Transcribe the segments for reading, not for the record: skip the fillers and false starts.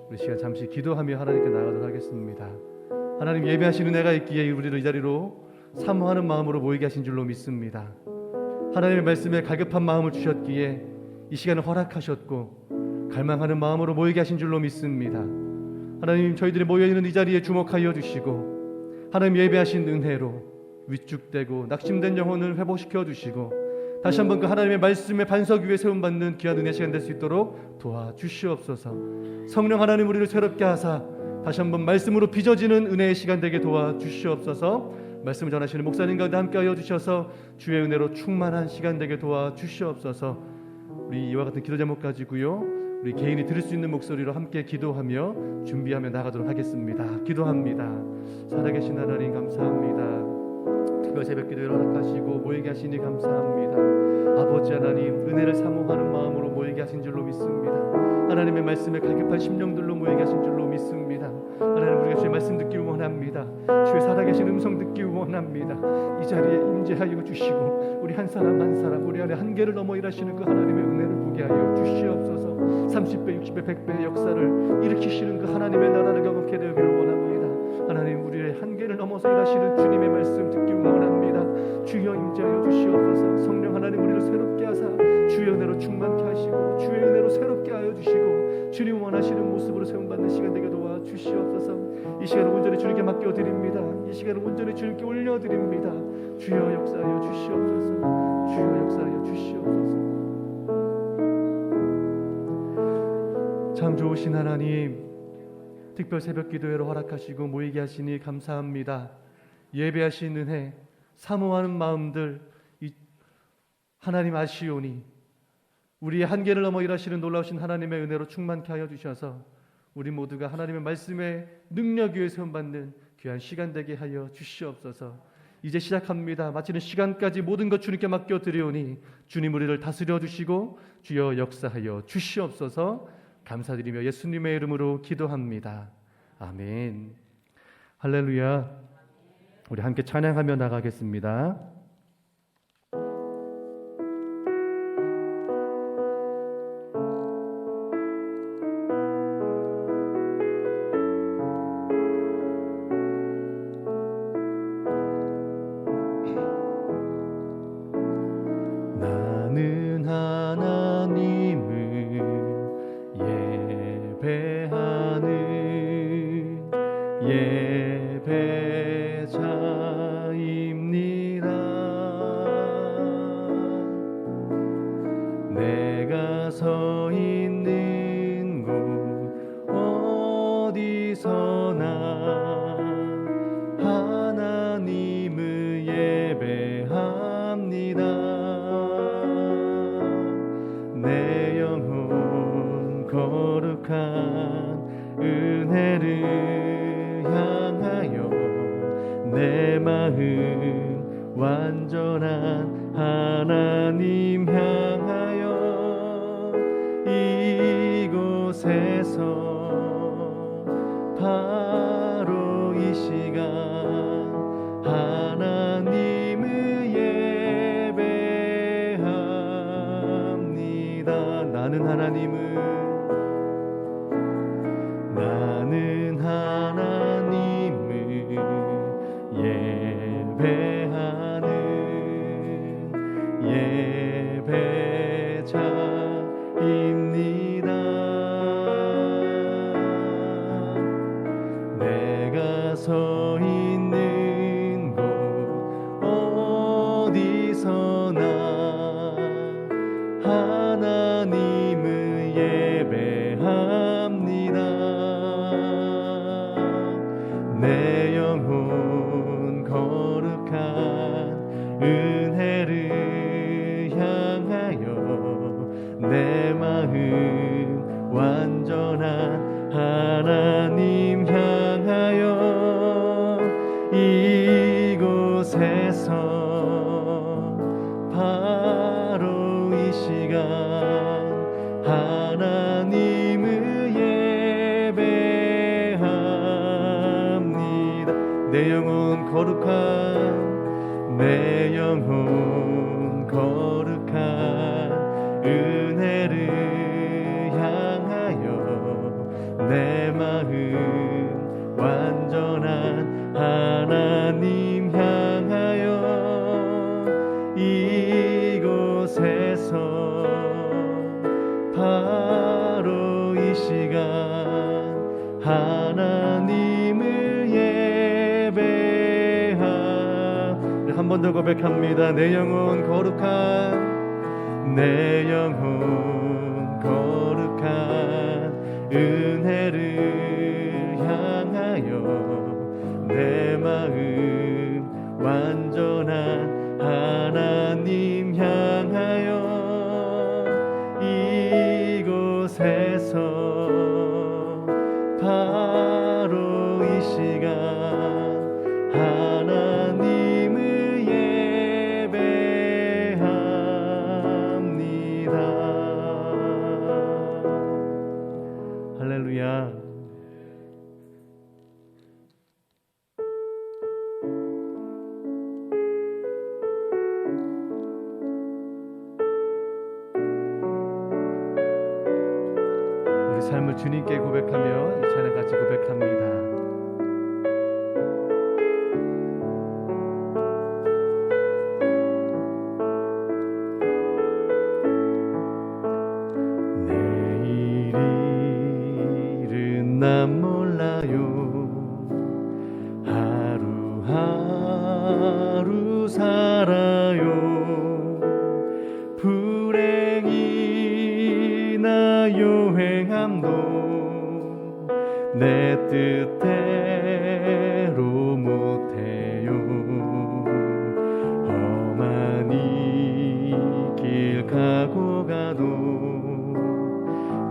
우리 시간 잠시 기도하며 하나님께 나아가도록 하겠습니다. 하나님, 예배하신 은혜가 있기에 우리를 이 자리로 사모하는 마음으로 모이게 하신 줄로 믿습니다. 하나님의 말씀에 갈급한 마음을 주셨기에 이 시간을 허락하셨고 갈망하는 마음으로 모이게 하신 줄로 믿습니다. 하나님, 저희들이 모여있는 이 자리에 주목하여 주시고 하나님 예배하신 은혜로 위축되고 낙심된 영혼을 회복시켜 주시고 다시 한번 그 하나님의 말씀의 반석 위에 세움받는 귀한 은혜 시간 될 수 있도록 도와주시옵소서. 성령 하나님, 우리를 새롭게 하사 다시 한번 말씀으로 빚어지는 은혜의 시간 되게 도와주시옵소서. 말씀을 전하시는 목사님 가운데 함께하여 주셔서 주의 은혜로 충만한 시간 되게 도와주시옵소서. 우리 이와 같은 기도 제목 가지고요, 우리 개인이 들을 수 있는 목소리로 함께 기도하며 준비하며 나가도록 하겠습니다. 기도합니다. 살아계신 하나님 감사합니다. 특별 새벽 기도를 허락하시고 모이게 하시니 감사합니다. 아버지 하나님, 은혜를 사모하는 마음으로 모이게 하신 줄로 믿습니다. 하나님의 말씀에 갈급한 심령들로 모이게 하신 줄로 믿습니다. 하나님, 우리가 주의 말씀 듣기 원합니다. 주의 살아계신 음성 듣기 원합니다. 이 자리에 임재하여 주시고 우리 한 사람 한 사람 우리 안에 한계를 넘어 일하시는 그 하나님의 은혜를 보게 하여 주시옵소서. 30배 60배 100배의 역사를 일으키시는 그 하나님의 나라를 경험하게 되기를 원합니다. 하나님, 우리의 한계를 넘어서 일하시는 주님의 말씀 듣기 원합니다. 주여 임재하여 주시옵소서. 성령 하나님, 우리를 새롭게 하사 주의 은혜로 충만케 하시고 주의 은혜로 새롭게 하여 주시고 주님 원하시는 모습으로 세움받는 시간 되게 도와주시옵소서. 이 시간을 온전히 주님께 맡겨드립니다. 이 시간을 온전히 주님께 올려드립니다. 주여 역사하여 주시옵소서. 주여 역사하여 주시옵소서. 참 좋으신 하나님, 특별 새벽 기도회를 허락하시고 모이게 하시니 감사합니다. 예배하신 은혜, 사모하는 마음들 하나님 아시오니 우리의 한계를 넘어 일하시는 놀라우신 하나님의 은혜로 충만케 하여 주셔서 우리 모두가 하나님의 말씀의 능력 위에 세움받는 귀한 시간 되게 하여 주시옵소서. 이제 시작합니다. 마치는 시간까지 모든 것 주님께 맡겨드리오니 주님 우리를 다스려 주시고 주여 역사하여 주시옵소서. 감사드리며 예수님의 이름으로 기도합니다. 아멘. 할렐루야. 우리 함께 찬양하며 나가겠습니다. 나는 하나님을 예배하는 예배자입니다. 내가 서 있는 곳 어디서나 하나님을 예배합니다. 내 영혼 거룩한 은혜를 향하여 내 마음 완전한 하나님 향하여 이곳에서 바로 이 시간 하나님을 예배합니다. 나는 하나님을 예배하는 예배자입니다. 내가 서 있는 곳 어디서나 하나님을 예배합니다. 내 영혼 거룩한 은혜를 향하여 내 마음 완전한 하나님 향하여 이곳에서 바로 이 시간 하나님을 예배합니다. 내 영혼 거룩한 내 영혼 거룩한 은혜를 향하여 내 이곳에서 바로 이 시간 하나님을 예배하. 한 번 더 고백합니다. 내 영혼 거룩한, 내 영혼 거룩한 은혜를 향하여 내 마음 완전한 하나님 향하여 이곳에서 바로 이 시간 하나님을 예배합니다. 할렐루야. 우리 삶을 주님께 고백하며 이 찬양 같이 고백합니다. 내일은 난 몰라요. 하루하루 살아요. 불행이나 요행함도 내 뜻대로 못해요. 험한 이 길 가고 가도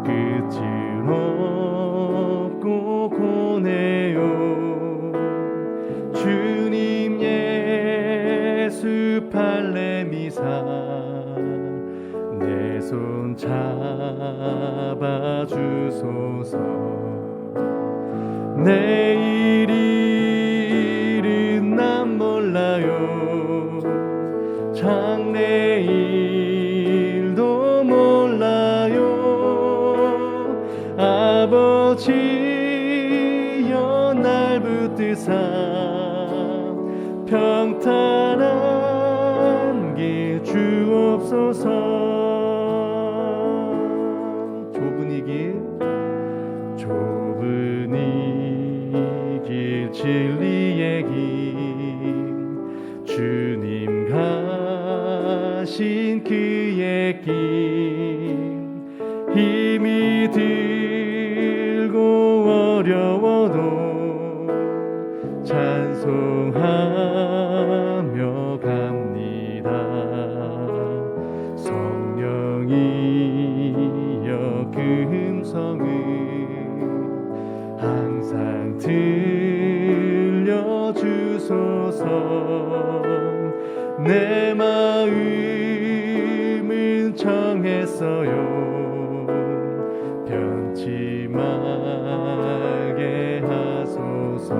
끝은 없고 고네요. 주님 예수 팔레미사 내 손 잡아주소서. 내일은 난 몰라요. 장래일도 몰라요. 아버지여 날 붙드사 평탄한 길 주옵소서. 좁은 이 길 진리의 길 주님 가신 그의 길 힘이 들고 어려워도 찬송하며 갑니다. 성령이여 그 음성을 항상 들려주소서. 내 마음은 정했어요. 변치 말게 하소서.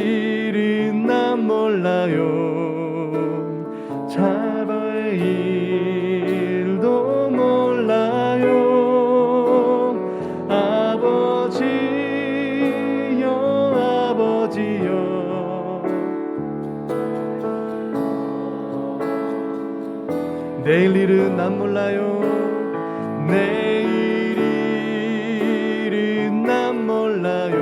내일은 난 몰라요. 잡을 일도 몰라요. 아버지여 아버지여 내일 일은 난 몰라요. 내일은 난 몰라요.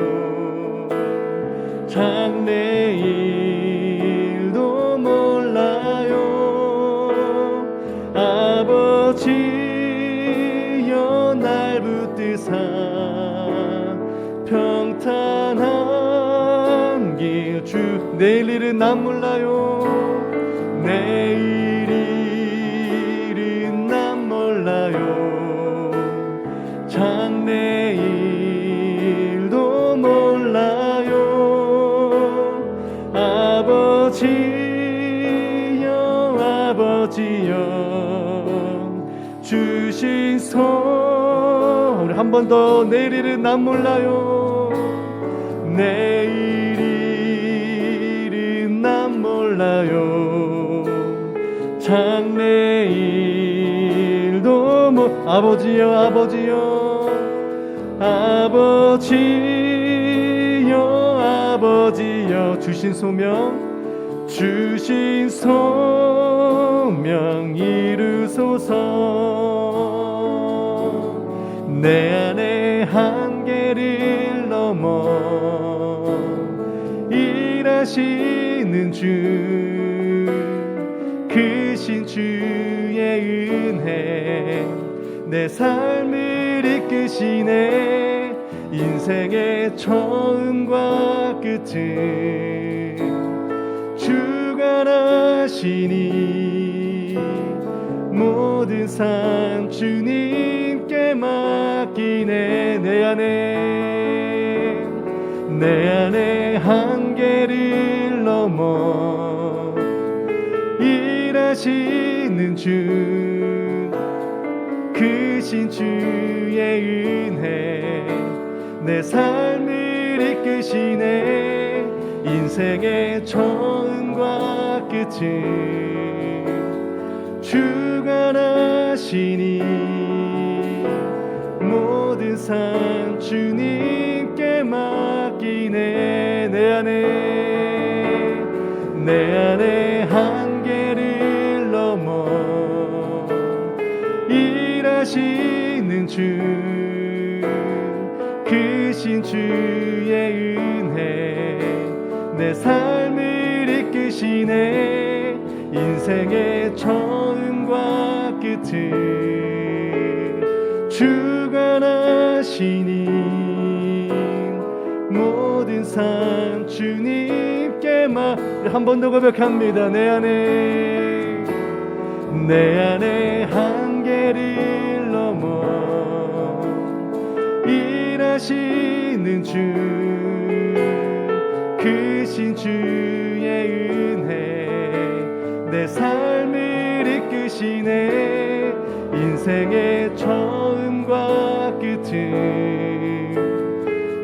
장래일도 몰라요. 아버지여 날 붙드사 평탄한 길 주. 내일 일은 난 몰라요. 내일은 난 몰라요. 장래일도 몰라요. 아버지여 아버지여 주신 손. 우리 한 번 더. 내일은 난 몰라요. 내일은 난 몰라요. 장래일도 아버지여 아버지여 아버지여 아버지여 주신 소명 주신 소명 이루소서. 내 안에 한계를 넘어 일하시는 주, 크신 주의 은혜 내 삶을 이끄시네. 인생의 처음과 끝을 주관하시니 모든 삶 주님께 맡기네. 내 안에 한계를 넘어 일하시는 주, 크신 주의 은혜 내 삶을 이끄시네. 인생의 처음과 끝을 주관하시니 모든 삶 주님께 맡기네. 내 안에 한계를 넘어 일하시는 주, 크신 주의 은혜 내 삶을 이끄시네. 인생의 처음과 끝을 주관하시니 모든 삶 주님께 한 번 더 고백합니다. 내 안에 한계를 넘어 일하시는 주, 크신 주의 은혜 내 삶을 이끄시네. 인생의 처음과 끝을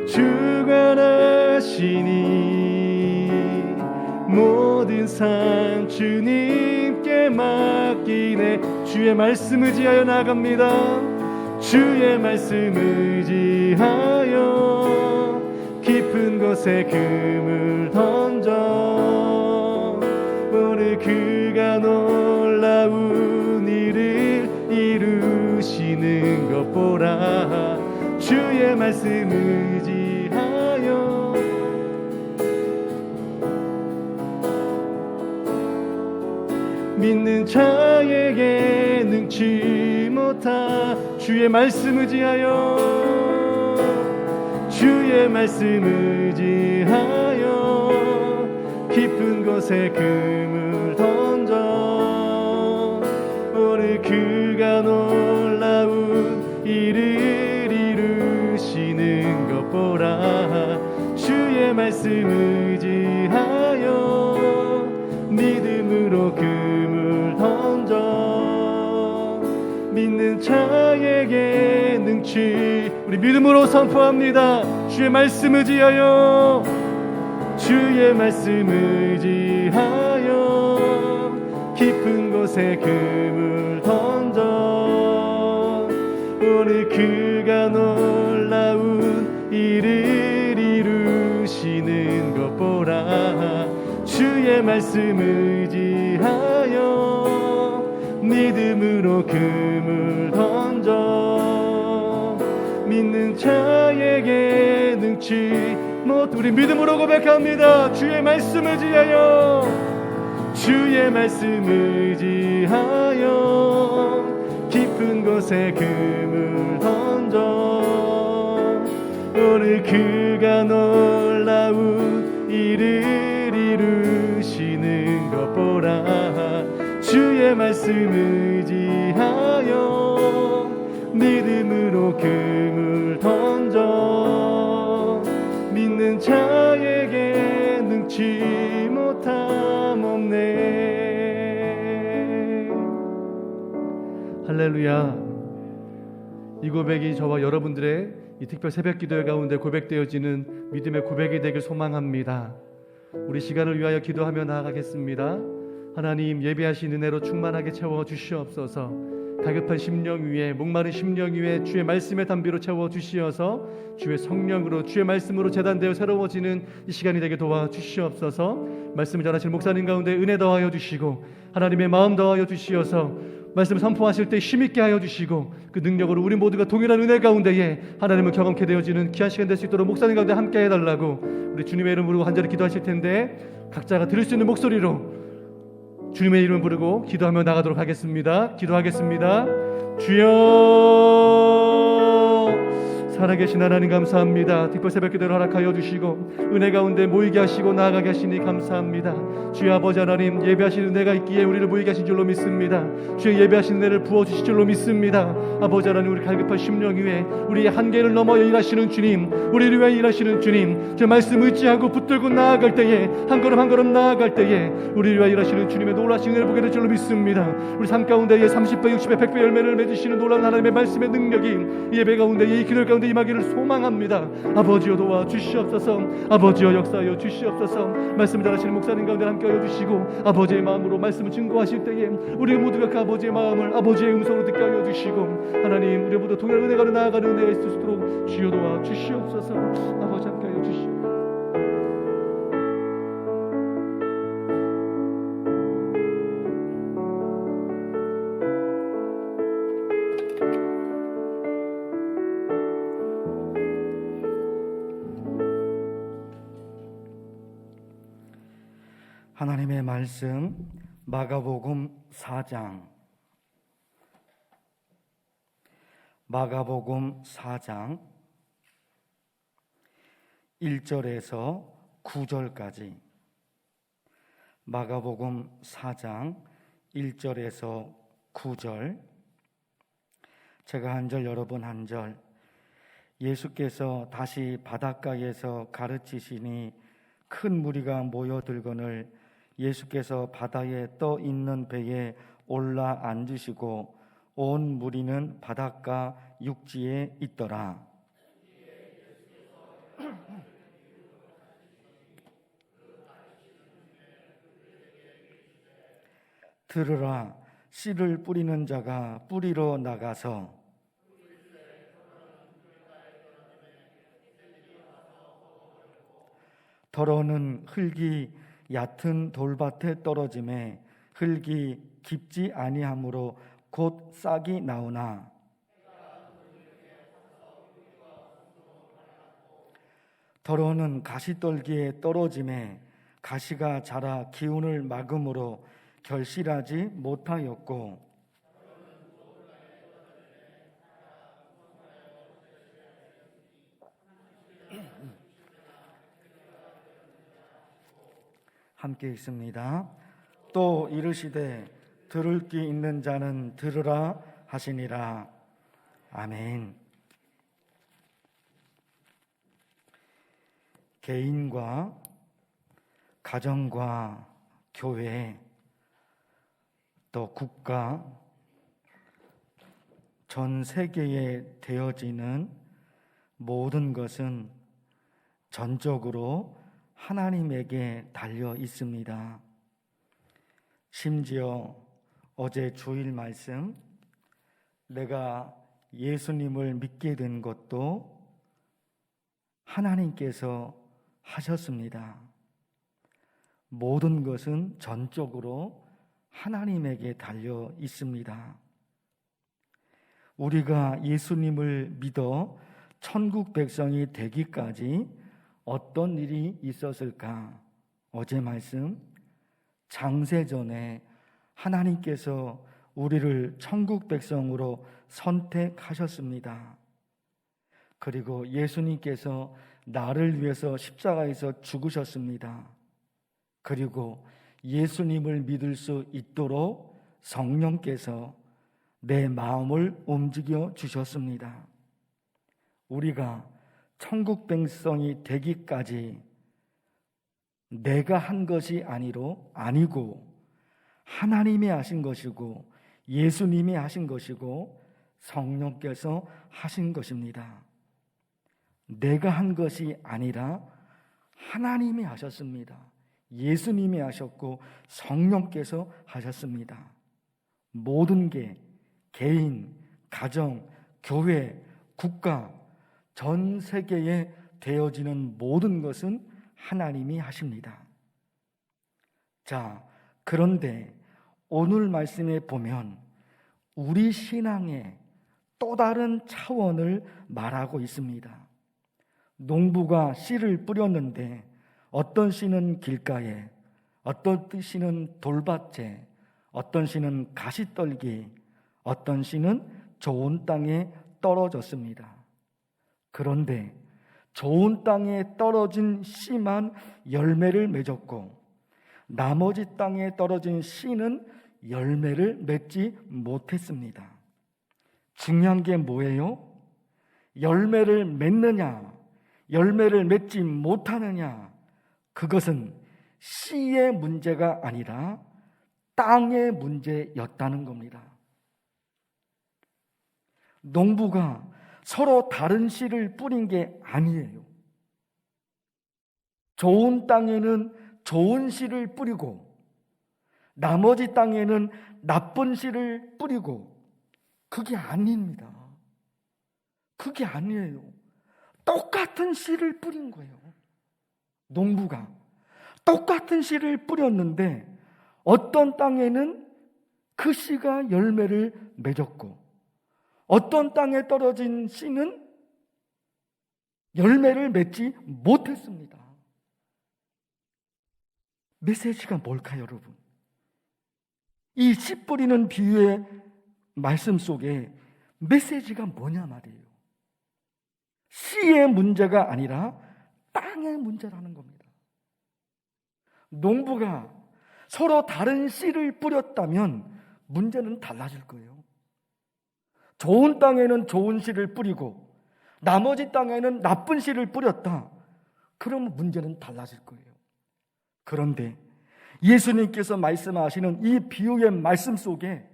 주관하시니 모든 삶 주님께 맡기네. 주의 말씀 의지하여 나갑니다. 주의 말씀 의지하여 깊은 곳에 금을 던져 오늘 그가 놀라운 일을 이루시는 것 보라. 주의 말씀 의지하여 믿는 자에게 능치 못하. 주의 말씀 의지하여, 주의 말씀 의지하여 깊은 곳에 금을 던져 오늘 그가 놀라운 일을 이루시는 것 보라. 주의 말씀 의지하여 믿음으로 금을 던져 믿는 자에게 능치. 우리 믿음으로 선포합니다. 주의 말씀 의지하여, 주의 말씀 의지하여 깊은 곳에 금을 던져 오늘 그가 놀라운 일을 이루시는 것 보라. 주의 말씀 의지하여 믿음으로 금을 던져 믿는 자에게 능치 못. 우리 믿음으로 고백합니다. 주의 말씀 의지하여, 주의 말씀 의지하여 깊은 곳에 금을 던져 오늘 그가 놀라운 일을 이루시는 것 보라. 주의 말씀 의지하여 믿음으로 금을 던져 믿는 자에게 능치 못함 없네. 할렐루야. 이 고백이 저와 여러분들의 이 특별 새벽 기도회 가운데 고백되어지는 믿음의 고백이 되길 소망합니다. 우리 시간을 위하여 기도하며 나아가겠습니다. 하나님, 예배하신 은혜로 충만하게 채워주시옵소서. 다급한 심령 위에, 목마른 심령 위에 주의 말씀의 담비로 채워주시어서 주의 성령으로, 주의 말씀으로 재단되어 새로워지는 이 시간이 되게 도와주시옵소서. 말씀을 전하실 목사님 가운데 은혜 더하여 주시고 하나님의 마음 더하여 주시어서 말씀을 선포하실 때 힘있게 하여 주시고 그 능력으로 우리 모두가 동일한 은혜 가운데에 하나님을 경험케 되어지는 귀한 시간 될 수 있도록 목사님 가운데 함께 해달라고 우리 주님의 이름 부르고 간절히 기도하실 텐데 각자가 들을 수 있는 목소리로 주님의 이름을 부르고 기도하며 나가도록 하겠습니다. 기도하겠습니다. 주여, 살아계신 하나님 감사합니다. 특별 새벽 기도를 허락하여 주시고 은혜 가운데 모이게 하시고 나아가게 하시니 감사합니다. 주여 아버지 하나님, 예배하시는 은혜가 있기에 우리를 모이게 하신 줄로 믿습니다. 주여 예배하시는 은혜를 부어주실 줄로 믿습니다. 아버지 하나님, 우리 갈급한 심령 위에 우리의 한계를 넘어 일하시는 주님, 우리를 위해 일하시는 주님, 주 말씀 의지하고 붙들고 나아갈 때에 한 걸음 한 걸음 나아갈 때에 우리를 위해 일하시는 주님의 놀라신 은혜를 보게 될 줄로 믿습니다. 우리 삶 가운데에 30배 60배 100배 열매를 맺으시는 놀라운 하나님의 말씀의 능력이 예배 가운데 이 기도 가운데 임하기를 소망합니다. 아버지여 도와 주시옵소서. 아버지여 역사하여 주시옵소서. 말씀 잘하시는 목사님 가운데 함께하여 주시고 아버지의 마음으로 말씀을 증거하실 때에 우리 모두가 그 아버지의 마음을 아버지의 음성으로 듣게 하여 주시고 하나님, 우리 모두 동일한 은혜가로 나아가는 은혜가 있을 수 있도록 주여 도와 주시옵소서. 아버지 함께하여 주시고 하나님의 말씀 마가복음 4장 1절에서 9절까지 마가복음 4장 1절에서 9절 제가 한 절 여러분 한 절 예수께서 다시 바닷가에서 가르치시니 큰 무리가 모여들거늘 예수께서 바다에 떠 있는 배에 올라 앉으시고 온 무리는 바닷가 육지에 있더라. 들으라, 씨를 뿌리는 자가 뿌리러 나가서 더러는 흙이 얕은 돌밭에 떨어짐에 흙이 깊지 아니하므로 곧 싹이 나오나 더러는 가시떨기에 떨어짐에 가시가 자라 기운을 막음으로 결실하지 못하였고 함께 있습니다. 또 이르시되 들을 귀 있는 자는 들으라 하시니라. 아멘. 개인과 가정과 교회 또 국가 전 세계에 되어지는 모든 것은 전적으로 하나님에게 달려 있습니다. 심지어 어제 주일 말씀, 내가 예수님을 믿게 된 것도 하나님께서 하셨습니다. 모든 것은 전적으로 하나님에게 달려 있습니다. 우리가 예수님을 믿어 천국 백성이 되기까지 어떤 일이 있었을까? 어제 말씀, 장세전에 하나님께서 우리를 천국 백성으로 선택하셨습니다. 그리고 예수님께서 나를 위해서 십자가에서 죽으셨습니다. 그리고 예수님을 믿을 수 있도록 성령께서 내 마음을 움직여 주셨습니다. 우리가 천국 백성이 되기까지 내가 한 것이 아니고 하나님이 하신 것이고 예수님이 하신 것이고 성령께서 하신 것입니다. 내가 한 것이 아니라 하나님이 하셨습니다. 예수님이 하셨고 성령께서 하셨습니다. 모든 게 개인, 가정, 교회, 국가, 전 세계에 되어지는 모든 것은 하나님이 하십니다. 자, 그런데 오늘 말씀에 보면 우리 신앙의 또 다른 차원을 말하고 있습니다. 농부가 씨를 뿌렸는데 어떤 씨는 길가에, 어떤 씨는 돌밭에, 어떤 씨는 가시떨기, 어떤 씨는 좋은 땅에 떨어졌습니다. 그런데 좋은 땅에 떨어진 씨만 열매를 맺었고 나머지 땅에 떨어진 씨는 열매를 맺지 못했습니다. 중요한 게 뭐예요? 열매를 맺느냐, 열매를 맺지 못하느냐, 그것은 씨의 문제가 아니라 땅의 문제였다는 겁니다. 농부가 서로 다른 씨를 뿌린 게 아니에요. 좋은 땅에는 좋은 씨를 뿌리고 나머지 땅에는 나쁜 씨를 뿌리고, 그게 아닙니다. 그게 아니에요. 똑같은 씨를 뿌린 거예요. 농부가 똑같은 씨를 뿌렸는데 어떤 땅에는 그 씨가 열매를 맺었고 어떤 땅에 떨어진 씨는 열매를 맺지 못했습니다. 메시지가 뭘까요, 여러분? 이 씨 뿌리는 비유의 말씀 속에 메시지가 뭐냐 말이에요. 씨의 문제가 아니라 땅의 문제라는 겁니다. 농부가 서로 다른 씨를 뿌렸다면 문제는 달라질 거예요. 좋은 땅에는 좋은 씨를 뿌리고 나머지 땅에는 나쁜 씨를 뿌렸다. 그러면 문제는 달라질 거예요. 그런데 예수님께서 말씀하시는 이 비유의 말씀 속에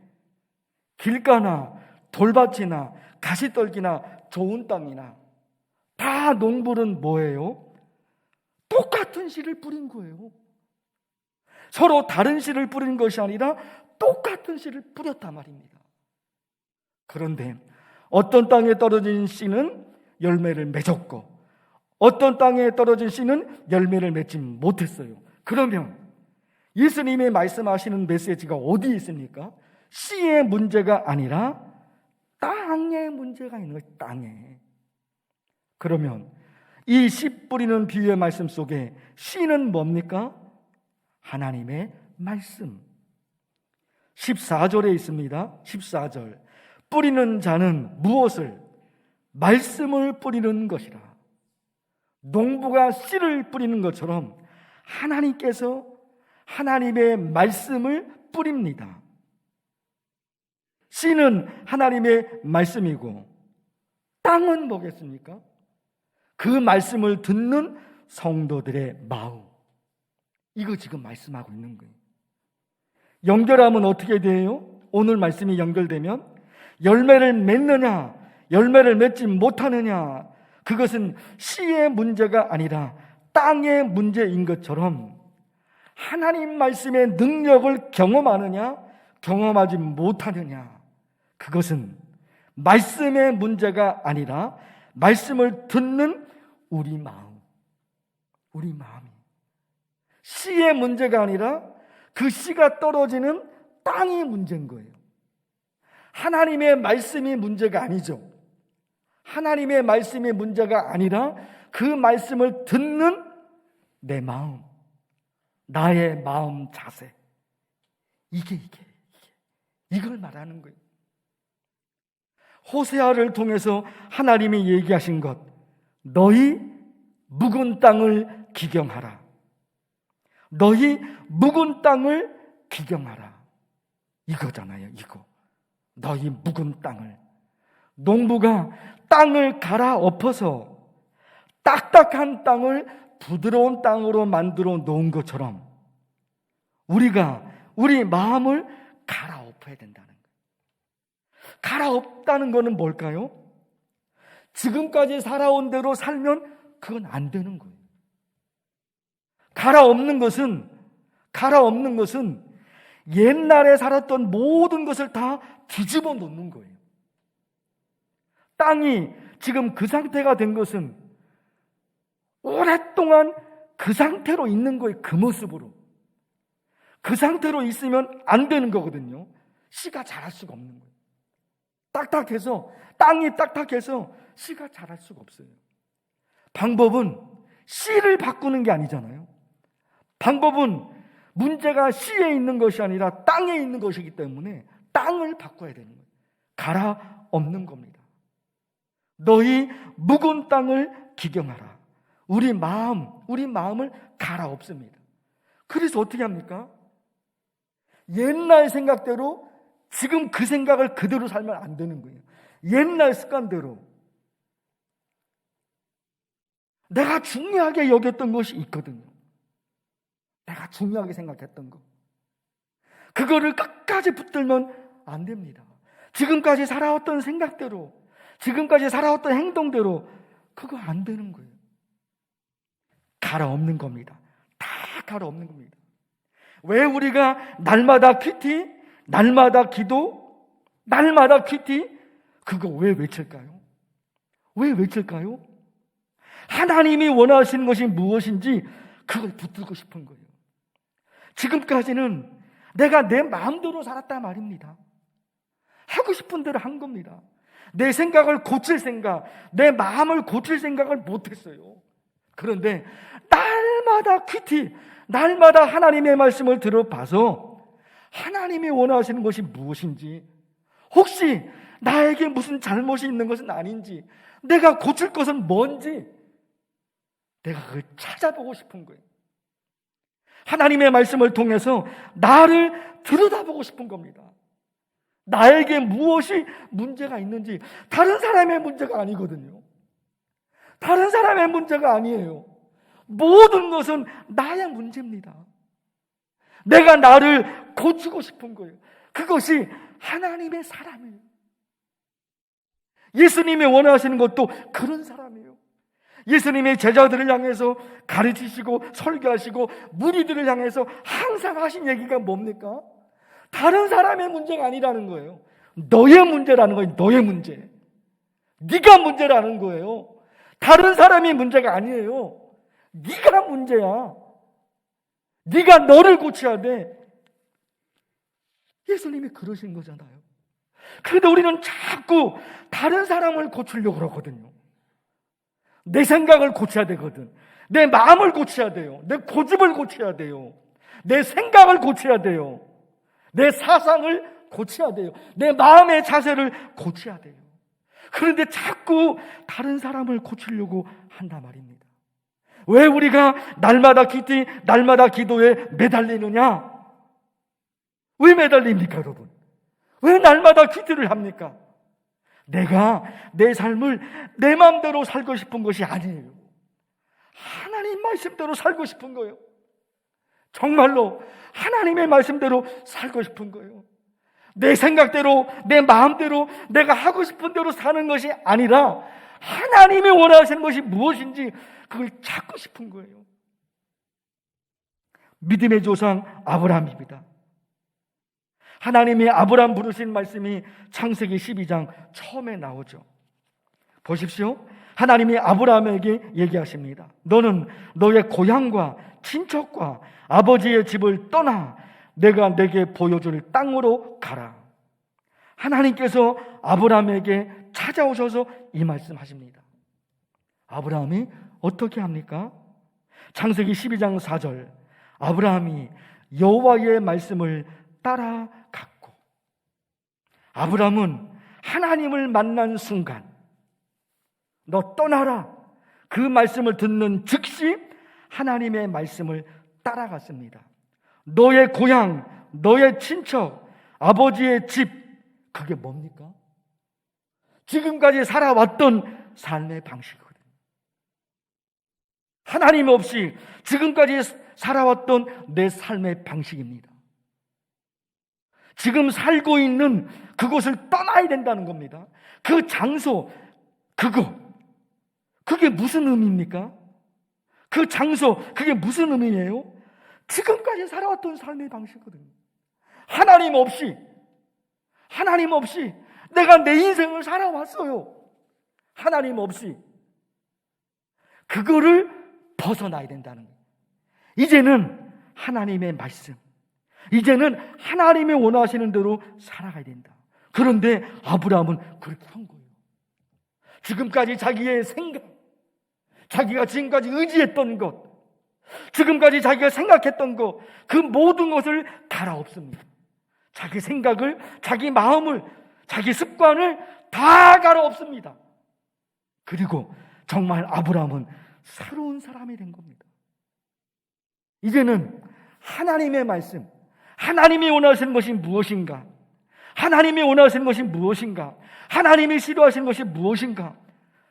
길가나 돌밭이나 가시떨기나 좋은 땅이나 다 농부는 뭐예요? 똑같은 씨를 뿌린 거예요. 서로 다른 씨를 뿌린 것이 아니라 똑같은 씨를 뿌렸단 말입니다. 그런데 어떤 땅에 떨어진 씨는 열매를 맺었고 어떤 땅에 떨어진 씨는 열매를 맺지 못했어요. 그러면 예수님이 말씀하시는 메시지가 어디 있습니까? 씨의 문제가 아니라 땅의 문제가 있는 거예요. 땅에. 그러면 이 씨 뿌리는 비유의 말씀 속에 씨는 뭡니까? 하나님의 말씀. 14절에 있습니다. 14절. 뿌리는 자는 무엇을? 말씀을 뿌리는 것이라. 농부가 씨를 뿌리는 것처럼 하나님께서 하나님의 말씀을 뿌립니다. 씨는 하나님의 말씀이고 땅은 뭐겠습니까? 그 말씀을 듣는 성도들의 마음. 이거 지금 말씀하고 있는 거예요. 연결하면 어떻게 돼요? 오늘 말씀이 연결되면 열매를 맺느냐, 열매를 맺지 못하느냐, 그것은 씨의 문제가 아니라 땅의 문제인 것처럼 하나님 말씀의 능력을 경험하느냐, 경험하지 못하느냐, 그것은 말씀의 문제가 아니라 말씀을 듣는 우리 마음, 우리 마음이 씨의 문제가 아니라 그 씨가 떨어지는 땅이 문제인 거예요. 하나님의 말씀이 문제가 아니죠. 하나님의 말씀이 문제가 아니라 그 말씀을 듣는 내 마음, 나의 마음 자세, 이걸 말하는 거예요. 호세아를 통해서 하나님이 얘기하신 것, 너희 묵은 땅을 기경하라. 너희 묵은 땅을 기경하라. 이거잖아요, 이거. 너희 묵은 땅을. 농부가 땅을 갈아엎어서 딱딱한 땅을 부드러운 땅으로 만들어 놓은 것처럼 우리가 우리 마음을 갈아엎어야 된다는 거예요. 갈아엎다는 것은 뭘까요? 지금까지 살아온 대로 살면 그건 안 되는 거예요. 갈아엎는 것은 옛날에 살았던 모든 것을 다 뒤집어 놓는 거예요. 땅이 지금 그 상태가 된 것은 오랫동안 그 상태로 있는 거예요. 그 모습으로. 그 상태로 있으면 안 되는 거거든요. 씨가 자랄 수가 없는 거예요. 딱딱해서, 땅이 딱딱해서 씨가 자랄 수가 없어요. 방법은 씨를 바꾸는 게 아니잖아요. 방법은 문제가 씨에 있는 것이 아니라 땅에 있는 것이기 때문에 땅을 바꿔야 되는 거예요. 갈아엎는 겁니다. 너희 묵은 땅을 기경하라. 우리 마음을 갈아엎습니다. 그래서 어떻게 합니까? 옛날 생각대로 지금 그 생각을 그대로 살면 안 되는 거예요. 옛날 습관대로 내가 중요하게 여겼던 것이 있거든요. 내가 중요하게 생각했던 거. 그거를 끝까지 붙들면 안 됩니다. 지금까지 살아왔던 생각대로, 지금까지 살아왔던 행동대로 그거 안 되는 거예요. 갈아엎는 겁니다. 다 갈아엎는 겁니다. 왜 우리가 날마다 큐티, 날마다 기도, 날마다 큐티 그거 왜 외칠까요? 왜 외칠까요? 하나님이 원하시는 것이 무엇인지 그걸 붙들고 싶은 거예요. 지금까지는 내가 내 마음대로 살았단 말입니다. 하고 싶은 대로 한 겁니다. 내 생각을 고칠 생각, 내 마음을 고칠 생각을 못했어요. 그런데 날마다 큐티, 날마다 하나님의 말씀을 들어봐서 하나님이 원하시는 것이 무엇인지, 혹시 나에게 무슨 잘못이 있는 것은 아닌지, 내가 고칠 것은 뭔지 내가 그걸 찾아보고 싶은 거예요. 하나님의 말씀을 통해서 나를 들여다보고 싶은 겁니다. 나에게 무엇이 문제가 있는지. 다른 사람의 문제가 아니거든요. 다른 사람의 문제가 아니에요. 모든 것은 나의 문제입니다. 내가 나를 고치고 싶은 거예요. 그것이 하나님의 사람이에요. 예수님이 원하시는 것도 그런 사람이에요. 예수님의 제자들을 향해서 가르치시고 설교하시고 무리들을 향해서 항상 하신 얘기가 뭡니까? 다른 사람의 문제가 아니라는 거예요. 너의 문제라는 거예요. 너의 문제. 네가 문제라는 거예요. 다른 사람이 문제가 아니에요. 네가 문제야. 네가 너를 고쳐야 돼. 예수님이 그러신 거잖아요. 그런데 우리는 자꾸 다른 사람을 고치려고 그러거든요. 내 생각을 고쳐야 되거든. 내 마음을 고쳐야 돼요. 내 고집을 고쳐야 돼요. 내 생각을 고쳐야 돼요. 내 사상을 고쳐야 돼요. 내 마음의 자세를 고쳐야 돼요. 그런데 자꾸 다른 사람을 고치려고 한단 말입니다. 왜 우리가 날마다 큐티, 날마다 기도에 매달리느냐? 왜 매달립니까, 여러분? 왜 날마다 큐티를 합니까? 내가 내 삶을 내 마음대로 살고 싶은 것이 아니에요. 하나님 말씀대로 살고 싶은 거예요. 정말로 하나님의 말씀대로 살고 싶은 거예요. 내 생각대로, 내 마음대로, 내가 하고 싶은 대로 사는 것이 아니라 하나님이 원하시는 것이 무엇인지 그걸 찾고 싶은 거예요. 믿음의 조상 아브라함입니다. 하나님이 아브라함 부르신 말씀이 창세기 12장 처음에 나오죠. 보십시오. 하나님이 아브라함에게 얘기하십니다. 너는 너의 고향과 친척과 아버지의 집을 떠나 내가 내게 보여줄 땅으로 가라. 하나님께서 아브라함에게 찾아오셔서 이 말씀하십니다. 아브라함이 어떻게 합니까? 창세기 12장 4절. 아브라함이 여호와의 말씀을 따라갔고, 아브라함은 하나님을 만난 순간 너 떠나라 그 말씀을 듣는 즉시 하나님의 말씀을 따라갔습니다. 너의 고향, 너의 친척, 아버지의 집, 그게 뭡니까? 지금까지 살아왔던 삶의 방식이거든요. 하나님 없이 지금까지 살아왔던 내 삶의 방식입니다. 지금 살고 있는 그곳을 떠나야 된다는 겁니다. 그 장소, 그게 무슨 의미입니까? 그 장소, 그게 무슨 의미예요? 지금까지 살아왔던 삶의 방식이거든요. 하나님 없이 내가 내 인생을 살아왔어요. 하나님 없이. 그거를 벗어나야 된다는 거예요. 이제는 하나님의 말씀, 이제는 하나님이 원하시는 대로 살아가야 된다. 그런데 아브라함은 그렇게 한 거예요. 지금까지 자기의 생각, 자기가 지금까지 의지했던 것, 지금까지 자기가 생각했던 것, 그 모든 것을 갈아엎습니다. 자기 생각을, 자기 마음을, 자기 습관을 다 갈아엎습니다. 그리고 정말 아브라함은 새로운 사람이 된 겁니다. 이제는 하나님의 말씀, 하나님이 원하시는 것이 무엇인가? 하나님이 원하시는 것이 무엇인가? 하나님이 싫어하시는 것이 무엇인가?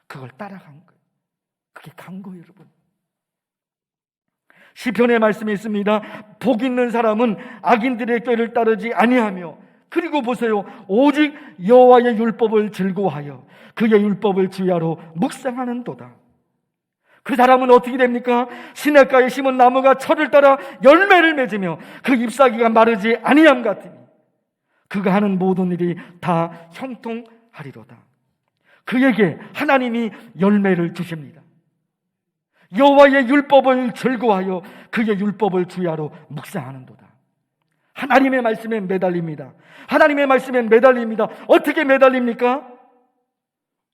그걸 따라간 거예요. 그게 간 거예요, 여러분. 시편의 말씀이 있습니다. 복 있는 사람은 악인들의 꾀를 따르지 아니하며, 그리고 보세요, 오직 여호와의 율법을 즐거워하여 그의 율법을 주야로 묵상하는도다. 그 사람은 어떻게 됩니까? 시냇가에 심은 나무가 철을 따라 열매를 맺으며 그 잎사귀가 마르지 아니함 같으니 그가 하는 모든 일이 다 형통하리로다. 그에게 하나님이 열매를 주십니다. 여호와의 율법을 즐거워하여 그의 율법을 주야로 묵상하는도다. 하나님의 말씀에 매달립니다. 하나님의 말씀에 매달립니다. 어떻게 매달립니까?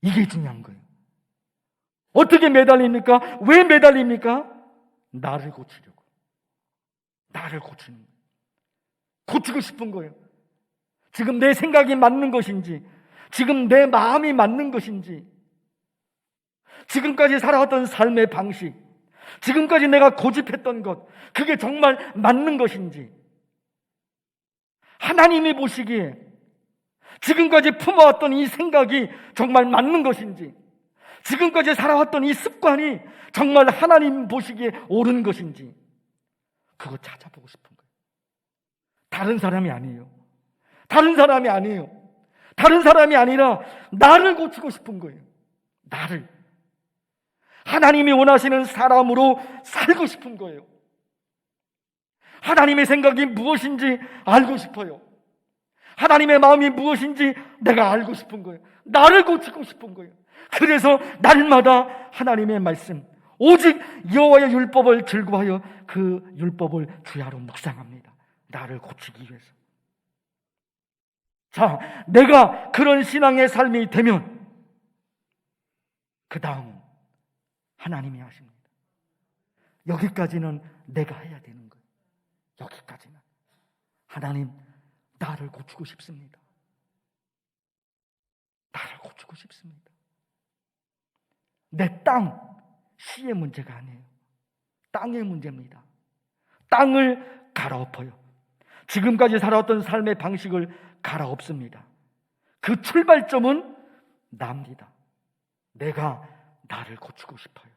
이게 중요한 거예요. 어떻게 매달립니까? 왜 매달립니까? 나를 고치려고. 나를 고치는 거예요. 고치고 싶은 거예요. 지금 내 생각이 맞는 것인지, 지금 내 마음이 맞는 것인지, 지금까지 살아왔던 삶의 방식, 지금까지 내가 고집했던 것, 그게 정말 맞는 것인지, 하나님이 보시기에 지금까지 품어왔던 이 생각이 정말 맞는 것인지, 지금까지 살아왔던 이 습관이 정말 하나님 보시기에 옳은 것인지, 그거 찾아보고 싶은 거예요. 다른 사람이 아니에요. 다른 사람이 아니에요. 다른 사람이 아니라 나를 고치고 싶은 거예요. 나를. 하나님이 원하시는 사람으로 살고 싶은 거예요. 하나님의 생각이 무엇인지 알고 싶어요. 하나님의 마음이 무엇인지 내가 알고 싶은 거예요. 나를 고치고 싶은 거예요. 그래서 날마다 하나님의 말씀, 오직 여호와의 율법을 즐거워하여 그 율법을 주야로 묵상합니다. 나를 고치기 위해서. 자, 내가 그런 신앙의 삶이 되면 그 다음은 하나님이 하십니다. 여기까지는 내가 해야 되는 거예요. 여기까지는. 하나님, 나를 고치고 싶습니다. 나를 고치고 싶습니다. 내 땅, 시의 문제가 아니에요. 땅의 문제입니다. 땅을 갈아엎어요. 지금까지 살아왔던 삶의 방식을 갈아엎습니다. 그 출발점은 납니다. 내가 나를 고치고 싶어요.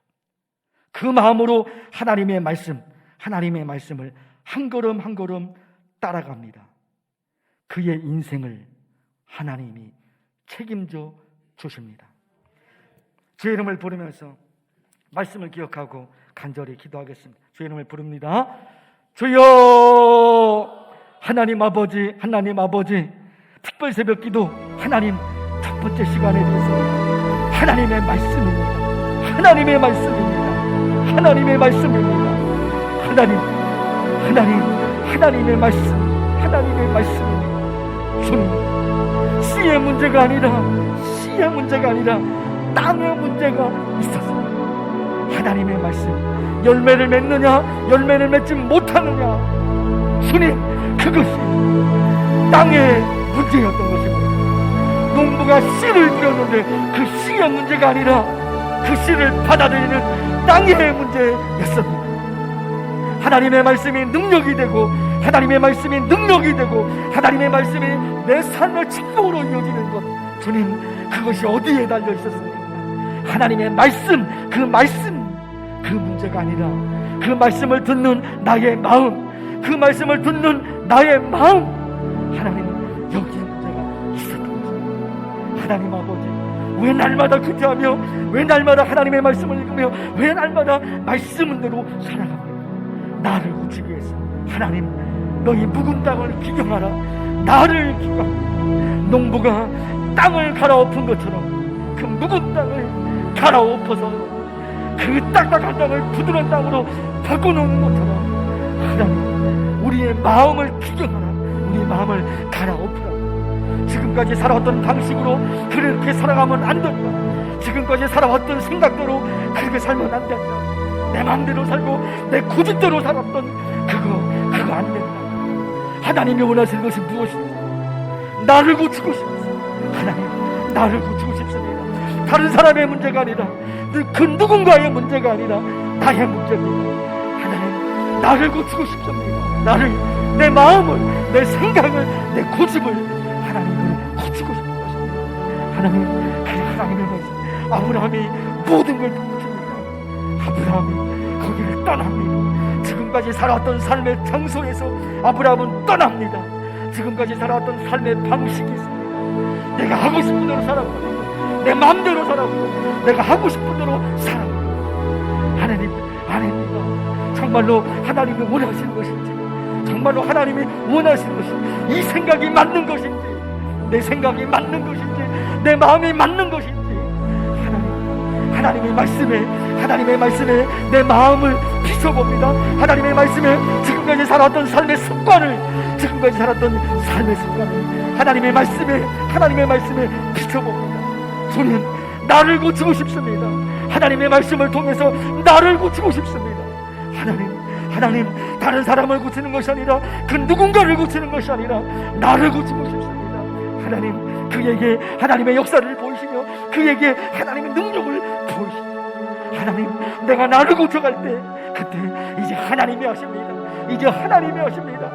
그 마음으로 하나님의 말씀을 한 걸음 한 걸음 따라갑니다. 그의 인생을 하나님이 책임져 주십니다. 주의 이름을 부르면서 말씀을 기억하고 간절히 기도하겠습니다. 주의 이름을 부릅니다. 주여, 하나님 아버지, 특별 새벽 기도 하나님 첫 번째 시간에 있습니다. 하나님의 말씀입니다. 하나님의 말씀입니다. 하나님의 말씀입니다. 하나님의 말씀입니다. 주님, 씨의 문제가 아니라 땅의 문제가 있었습니다. 하나님의 말씀, 열매를 맺느냐, 열매를 맺지 못하느냐, 주님, 그것이 땅의 문제였던 것입니다. 농부가 씨를 뿌렸는데 그 씨의 문제가 아니라 그 씨를 받아들이는 땅의 문제였습니다. 하나님의 말씀이 능력이 되고, 하나님의 말씀이 내 삶의 축복으로 이어지는 것, 주님, 그것이 어디에 달려 있었습니까? 하나님의 말씀, 그 문제가 아니라 그 말씀을 듣는 나의 마음, 하나님, 여기에 문제가 있었던 것입니다. 하나님 아버지, 왜 날마다 구제하며, 왜 날마다 하나님의 말씀을 읽으며, 왜 날마다 말씀대로 살아갑니까? 나를 고치기 위해서. 하나님, 너희 묵은 땅을 기경하라. 나를 기경. 농부가 땅을 갈아엎은 것처럼 그 묵은 땅을 갈아엎어서 그 딱딱한 땅을 부드러운 땅으로 바꿔놓는 것처럼, 하나님, 우리의 마음을 기경하라. 우리의 마음을 갈아엎으라. 지금까지 살아왔던 방식으로 그렇게 살아가면 안 된다. 지금까지 살아왔던 생각대로 그렇게 살면 안 된다. 내 마음대로 살고 내 고집대로 살았던 그거 안 된다. 하나님이 원하시는 것이 무엇인지 나를 고치고 싶습니다. 하나님, 나를 고치고 싶습니다. 다른 사람의 문제가 아니라 그 누군가의 문제가 아니라 나의 문제입니다. 하나님, 나를 고치고 싶습니다. 나를, 내 마음을, 내 생각을, 내 고집을 하나님을 고치고 싶은 것입니다. 하나님, 하나님의 말씀. 아브라함이 모든 걸 고칩니다. 아브라함이 거기를 떠납니다. 지금까지 살아왔던 삶의 장소에서 아브라함은 떠납니다. 지금까지 살아왔던 삶의 방식이 있습니다. 내가 하고 싶은 대로 살았고, 내 마음대로 살았고, 내가 하고 싶은 대로 살았고, 하나님 아닙니다. 정말로 하나님이 원하시는 것인지, 정말로 하나님이 원하시는 것인지, 이 생각이 맞는 것인지, 내 생각이 맞는 것인지, 내 마음이 맞는 것인지, 하나님의 말씀에 내 마음을 비춰봅니다. 하나님의 말씀에 지금까지 살았던 삶의 습관을 하나님의 말씀에 비춰봅니다. 주님, 나를 고치고 싶습니다. 하나님의 말씀을 통해서 나를 고치고 싶습니다. 하나님, 다른 사람을 고치는 것이 아니라 그 누군가를 고치는 것이 아니라 나를 고치고 싶습니다. 하나님, 그에게 하나님의 역사를 보이시며 그에게 하나님의 능력을 보이시며, 하나님, 내가 나를 고쳐갈 때 그때 이제 하나님이 하십니다. 이제 하나님이 하십니다.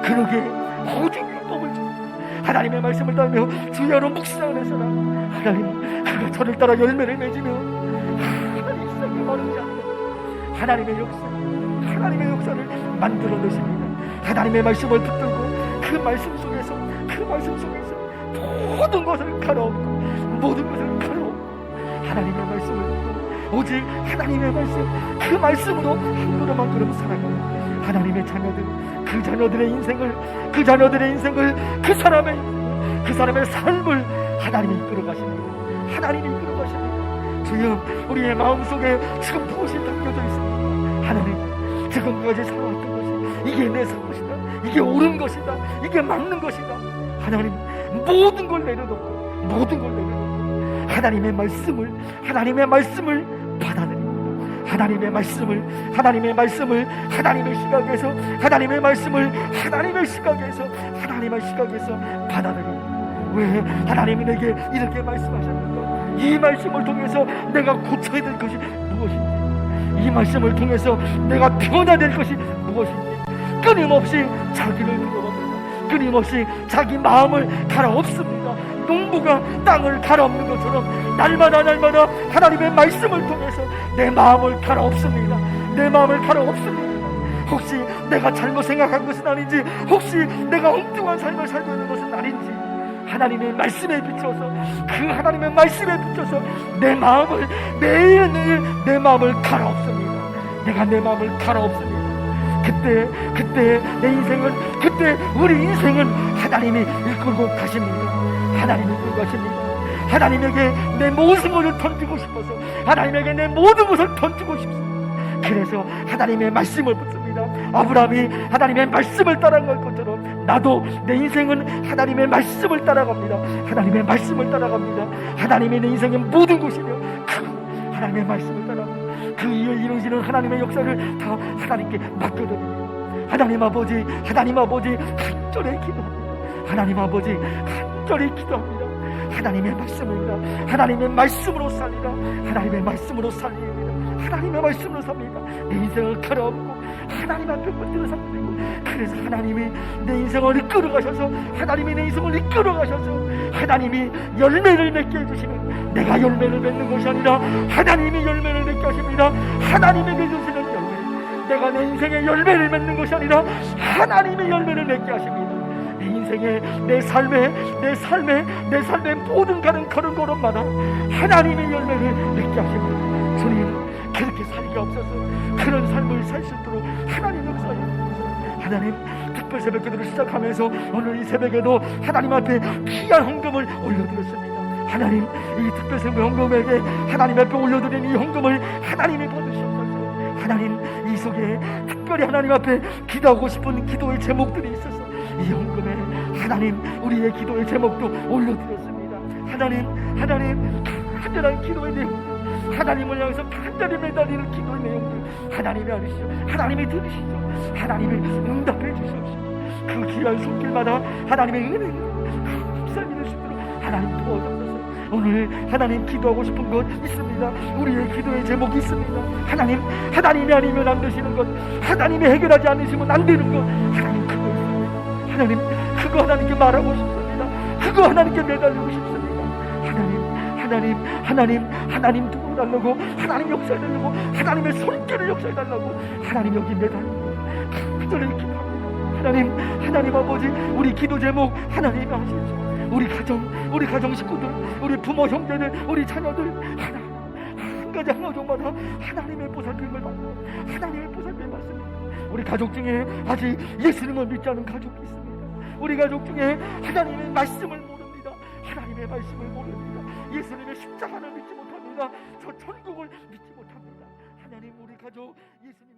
그러게 오직 율법을 줍니다. 하나님의 말씀을 따르며 주야로 묵상을 해서라. 하나님, 그가 저를 따라 열매를 맺으며 하나님 시작이 마르지 않는 하나님의 역사를 만들어 내십니다. 하나님의 말씀을 붙들고 그 말씀 속에서 모든 것을 갈아엎고 하나님의 말씀을 듣고 오직 하나님의 말씀, 그 말씀으로 한 걸음 한 걸음 살아가는 하나님의 자녀들, 그 자녀들의 인생을 그 사람의 삶을 하나님이 이끌어 가십니다. 주여, 우리의 마음속에 지금 무엇이 담겨져 있습니까? 하나님, 지금까지 살아왔던 것이 이게 내 삶이다, 이게 옳은 것이다, 이게 맞는 것이다. 하나님, 모든 걸 내려놓고 하나님의 말씀을 받아들입니다. 하나님의 말씀을 하나님의 시각에서 받아들입니다. 왜 하나님이 내게 이렇게 말씀하셨는가? 이 말씀을 통해서 내가 고쳐야 될 것이 무엇인지, 이 말씀을 통해서 내가 변화야 될 것이 무엇인지 끊임없이 자기를 들어봅니다. 끊임없이 자기 마음을 갈아엎습니다. 농부가 땅을 갈아엎는 것처럼 날마다 하나님의 말씀을 통해서 내 마음을 갈아엎습니다. 혹시 내가 잘못 생각한 것은 아닌지, 혹시 내가 엉뚱한 삶을 살고 있는 것은 아닌지, 하나님의 말씀에 비춰서 내 마음을 매일 내 마음을 갈아엎습니다. 내가 내 마음을 갈아엎습니다. 그때 내 인생은, 그때 우리 인생은 하나님이 이끌고 가십니다. 하나님에게 내 모든 것을 던지고 싶어서, 하나님에게 내 모든 것을 던지고 싶습니다. 그래서 하나님의 말씀을 붙습니다. 아브라함이 하나님의 말씀을 따라간 것처럼 나도 내 인생은 하나님의 말씀을 따라갑니다. 하나님이 내 인생의 모든 것이며 하나님의 말씀을 따라갑니다. 그 이후에 이루어지는 하나님의 역사를 다 하나님께 맡겨드립니다. 하나님 아버지 간절히 기도합니다. 하나님의 말씀으로 살리라. 하나님의 말씀으로 삽니다. 내 인생을 갈아엎고 하나님 앞에 붙들어 삼고, 그래서 하나님이 내 인생을 이끌어가셔서 하나님이 열매를 맺게 해주시면, 내가 열매를 맺는 것이 아니라 하나님이 열매를 맺게 하십니다. 하나님에게 주시는 열매, 내가 내 인생에 열매를 맺는 것이 아니라 하나님이 열매를 맺게 하십니다. 내 인생에, 내 삶의 모든 가는 걸음마다 하나님의 열매를 맺게 하십니다. 주님, 그렇게 살기 없어서 그런 삶을 살 수 있도록 하나님 역사에 하나님, 특별 새벽 기도를 시작하면서 오늘 이 새벽에도 하나님 앞에 귀한 헌금을 올려드렸습니다. 하나님, 이 특별 새벽 헌금에게 하나님 앞에 올려드린 이 헌금을 하나님이 받으시옵소서. 하나님, 이 속에 특별히 하나님 앞에 기도하고 싶은 기도의 제목들이 있어서 이 헌금에 하나님, 우리의 기도의 제목도 올려드렸습니다. 하나님, 간절한 기도의 내용들, 하나님을 향해서 간절히 매달리는 기도의 내용들, 하나님이 알으시죠. 하나님이 들으시죠. 하나님이 응답해 주시옵시고, 그 귀한 손길마다 하나님의 은혜가 감사드릴 수 있도록 하나님 도와주옵소서. 오늘 하나님 기도하고 싶은 것 있습니다. 우리의 기도의 제목이 있습니다. 하나님이 아니면 안 되시는 것, 하나님이 해결하지 않으시면 안 되는 것, 하나님 그거 있습니다. 하나님 그거 하나님께 말하고 싶습니다. 그거 하나님께 매달리고 싶습니다. 하나님 도와달라고, 하나님 역사해달라고, 하나님의 손길을 역사해달라고, 하나님 여기 매달리고 간절히 기도합니다. 하나님 아버지, 우리 기도 제목 하나님이 아시죠. 우리 가정 식구들, 우리 부모 형제들, 우리 자녀들, 하나님 한 가지 한 가정마다 하나님의 보살핌을 받고 하나님의 보살핌을 받습니다. 우리 가족 중에 아직 예수님을 믿지 않은 가족이 있습니다. 우리 가족 중에 하나님의 말씀을 모릅니다. 하나님의 말씀을 모릅니다. 예수님의 십자가를 믿지 못합니다. 저 천국을 믿지 못합니다. 하나님, 우리 가족 예수님